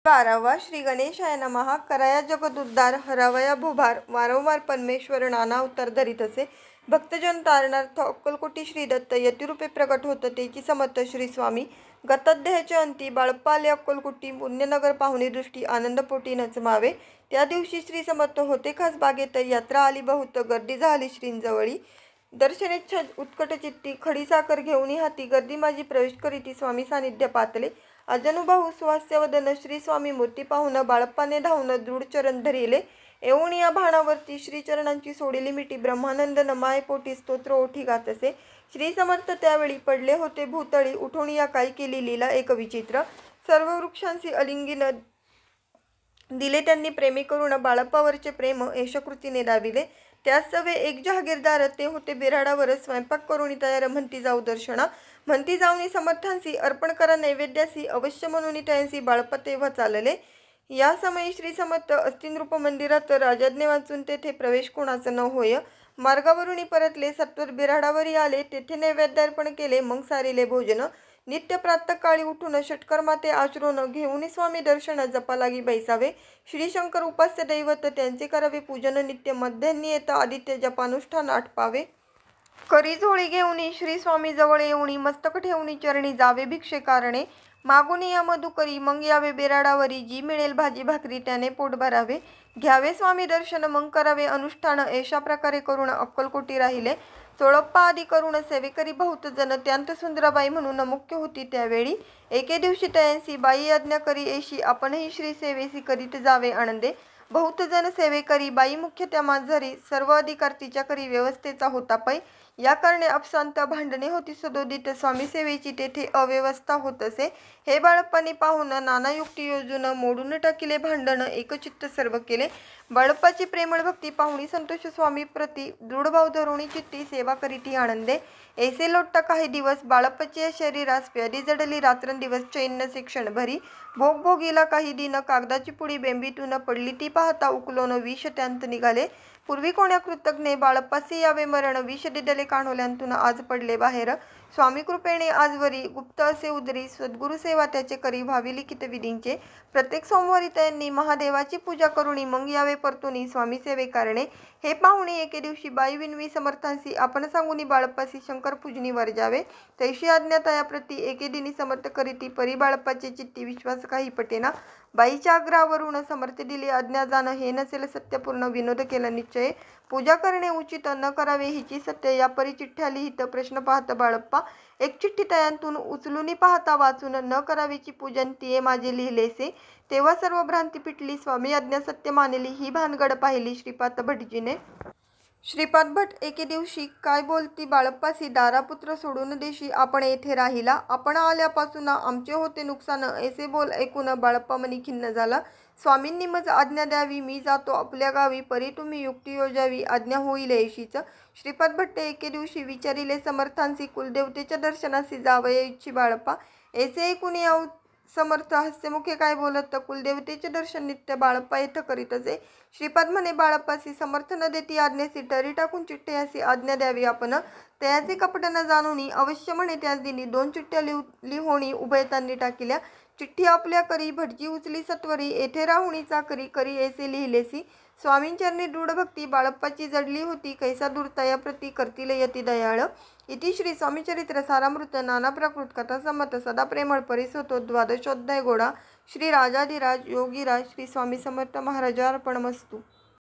12वा श्री गणेशाय नमः. कराया जगदुद्धार, हरावया भूभार, वारंवार परमेश्वर नाना अवतार धरीत असे. भक्तजन तारणार्थ अक्कलकोटी श्री दत्त यतिरूपे प्रकट होत तेची समर्थ श्री स्वामी. गताध्यायाच्या अंती बाळप्पा आले अक्कलकोटी. पुण्यनगर पाहुणी दृष्टी आनंदपोटी नचमावे. त्या दिवशी श्री समर्थ होते खास बागेत. यात्रा आली बहुत, गर्दी झाली श्रींजवळी. दर्शनेच्छा उत्कट चित्ती, खडी साखर घेऊन हाती. गर्दी माझी प्रवेश करीती, स्वामी सानिध्य पातले. अजनुभाऊ सुहास्यवदन, श्री स्वामी मूर्ती पाहून. बाळप्पाने धावून दृढ चरण धरिले. येऊन या भाणावरती श्रीचरणांची सोडिली मिठी. ब्रह्मानंद नमाय पोटी स्तोत्र ओठी गात असे. श्री समर्थ त्यावेळी पडले होते भूतळी. उठून या काय केली लीला एक विचित्र. सर्व वृक्षांशी अलिंगन दिले त्यांनी प्रेमी करून. बाळप्पावरचे प्रेम यशकृतीने दाविले. त्याच सवे एक जहागीरदार, ते होते बिराडावर. स्वयंपाक करून तयार, म्हणती जाऊ दर्शना. म्हणती जाऊनी समर्थांसी, अर्पण करा नैवेद्यासी. अवश्य म्हणून त्यांसी बाळप्पा तेव्हा चालले. या समयी श्री समर्थ अस्तिनरूप मंदिरात. राजाज्ञे वाचून तेथे प्रवेश कोणाचा न होय. मार्गावरून परतले, सत्वर बिराडावरी आले. तेथे नैवेद्यार्पण केले, मग सारिले भोजन. नित्य प्रातःकाळी उठून षटकर्माते आचरून. घेऊन स्वामी दर्शन जपा लागी बैसावे. श्री शंकर उपास्य दैवत, त्यांचे करावे पूजन नित्य. मध्यान्नी येत आदित्य जपानुष्ठान आटपावे. करी झोळी घेऊनी श्री स्वामी जवळ येऊनी. मस्तक ठेवूनी चरणी जावे भिक्षे कारणे. मागून या मधुकरी, मग यावे बिराडावरी. जी मिळेल भाजी भाकरी त्याने पोट भरावे. घ्यावे स्वामी दर्शन, मग करावे अनुष्ठान. अशा प्रकारे करून अक्कलकोटी राहिले. चोळप्पा आदी करून सेवेकरी बहुत जण. त्यांत सुंदराबाई म्हणून मुख्य होती त्यावेळी. एके दिवशी तयांसी बाई आज्ञा करी ऐशी. आपणही श्री सेवेसी करीत जावे आनंदे. बहुत जण सेवेकरी, बाई मुख्य त्या माझरी. सर्व अधिकार तिच्या करी, व्यवस्थेचा होता पै. या कारणे अपशांत भांडणे होती सदोदित. स्वामी सेवेची तेथे अव्यवस्था होत असे. हे बाळप्पाने पाहून नाना युक्ती योजून. मोडून टाकिले भांडण, एकचित्त सर्व केले. बाळप्पाची प्रेमळ भक्ती पाहुणी संतोष स्वामी प्रती. दृढ भाव धरुणी चित्ती, सेवा करीती आनंदे. ऐसे लोटता काही दिवस, बाळप्पाची या शरीरास प्यारी जडली रात्रंदिवस. चैन नसे क्षणभरी, भोग भोगीला काही दिन. कागदाची पुडी बेंबीतून पडली ती पाहता. उकलोन विष त्यांत निघाले. पूर्वी कोण्या कृतज्ञे, बाळप्पासी यावे मरण. विष दिदले काढोल्यांतून, आज पडले बाहेर. स्वामी कृपेने आजवरी, गुप्त असे उदरी. सद्गुरु सेवा त्याचे करी, व्हावी लिखित विधींचे. प्रत्येक सोमवारी त्यांनी महादेवाची पूजा करुणी. मग यावे परतुनी स्वामी सेवे कारणे. हे पाहुणे एके दिवशी बाई विनवी समर्थांसी. आपण सांगुनी बाळप्पासी शंकर पूजनी वर जावे. तैशी आज्ञा तया प्रती, एके दिनी समर्थ करीती. परी बाळप्पाचे चित्ती, विश्वास काही पटेना. बाईच्या आग्रहावरून समर्थ दिली आज्ञा जाण. हे नसेल सत्यपूर्ण, विनोद केला निश्चय. पूजा करणे उचित, न करावे हिची सत्य. या परी चिठ्ठ्या लिहित प्रश्न पाहत बाळप्पा. एक चिठ्ठी तयांतून उचलूनी पाहता वाचून. न करावीची पूजन तिये माझे लिहिलेसे. तेव्हा सर्व भ्रांती पिटली, स्वामी आज्ञा सत्य मानली. ही भानगड पाहिली श्रीपाद भटजीने. श्रीपाद भट एके दिवशी काय बोलती बाळप्पासी. दारापुत्र सोडून देशी, आपण येथे राहिला. आपण आल्यापासून आमचे होते नुकसान. ऐसे बोल ऐकून बाळप्पा मनी खिन्न झाला. स्वामींनी मज आज्ञा द्यावी, मी जातो आपल्या गावी. परी तुम्ही युक्ती योजावी, आज्ञा होईल ऐशीच. श्रीपाद भट्टे एके दिवशी विचारिले समर्थांसी. कुलदेवतेच्या दर्शनासी जावयाची बाळप्पा. ऐसे ऐकून या समर्थ हास्यमुखे काय बोलत. कुलदेवतेचे दर्शन नित्य बाळप्पा येथ करीत असे. श्रीपाद म्हणे बाळप्पासी, समर्थ न देती आज्ञेसी. टरी टाकून चिठ्ठ्यासी आज्ञा द्यावी आपण. तयाचे कपट न जाणुनी, अवश्य म्हणे त्याच दिनी. 2 चिठ्ठ्या लिहोणी उभयतांनी टाकिल्या. चिठ्ठी आपल्या करी, भटजी उचली सत्वरी. येथे राहुणी चाकरी, करी ऐसे लिहिलेसी. स्वामींचरणी दृढ भक्ती, बाळप्पाची जडली होती. कैसा दूर तया प्रती, करतील यती दयाळ. इति श्री स्वामी चरित्र सारामृत. नाना प्राकृत कथा संमत. सदा प्रेमळ परिसोतो. 12ोऽध्याय गोडा. श्री राजाधिराज योगीराज श्री स्वामी समर्थ महाराजार्पणमस्तु.